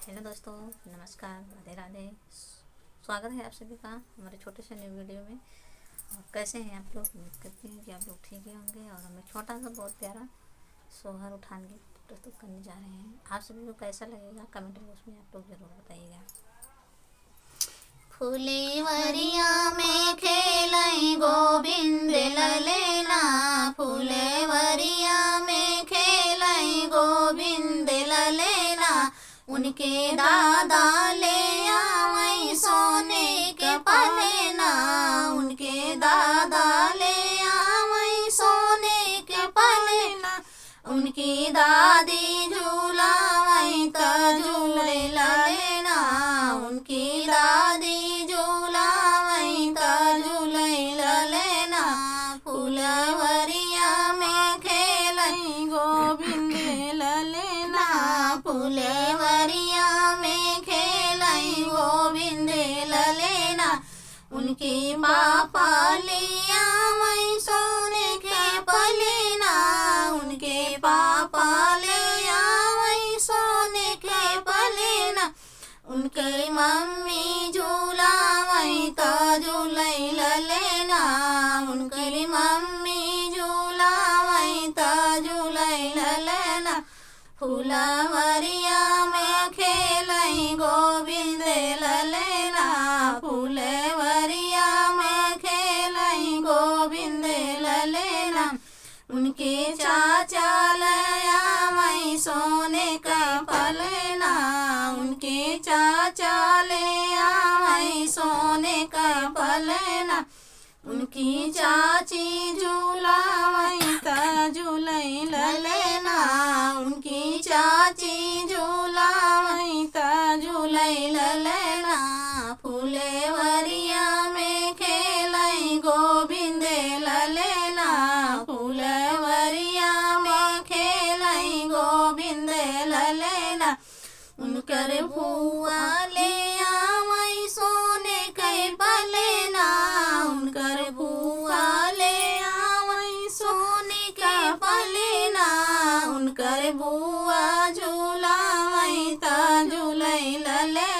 Hello दोस्तों, नमस्कार, राधे राधे। स्वागत है आप सभी का हमारे छोटे से न्यू वीडियो में। और कैसे हैं आप लोग? उम्मीद करती हूँ कि आप लोग ठीक ही होंगे। और हम एक छोटा सा बहुत प्यारा सोहर उठान के प्रस्तुत करने जा रहे हैं। आप सभी को कैसा लगेगा कमेंट बॉक्स में आप लोग ज़रूर बताइएगा। फुलेवरिया में खेलई गोविंद ललेना, फुलेवरिया में खेलई गोविंद ललेना। उनके दादा ले आवई सोने के पलेना, उनके दादा ले आवई सोने के पलेना। उनकी दादी झूलावई त झूले ललेना, उनकी दादी झूलावई त झूले ललेना। फुलवरिया में खेलई गोविंद ललेना, फुलवरिया में खेलई गोविंद ललेना। उनके पापा ले आवई सोने के पलेना, उनके पापा ले आवई सोने के पलेना। उनके मम्मी झूलावई त झूलई ललेना, उनके मम्मी झूलावई त झूलई ललेना। फुलवरिया में खेलई गोविंद ललेना, फुलवरिया में खेलई गोविंद ललेना। उनके चाचा ले आवई सोने का पलेना, उनके चाचा ले आवई सोने का पलेना। उनकी चाची झूलावई त झूलई ललेना, उनकी चाची झूलावई त झूलई ललेना। फुलवरिया में खेलई गोविंद ललेना, फुलवरिया में खेलई गोविंद ललेना। उनकर बुआ ले आवई सोने के पलेना, उनकर बुआ ले आवई सोने के पलेना। उनकर बुआ झूलावई त झूलई ललेना।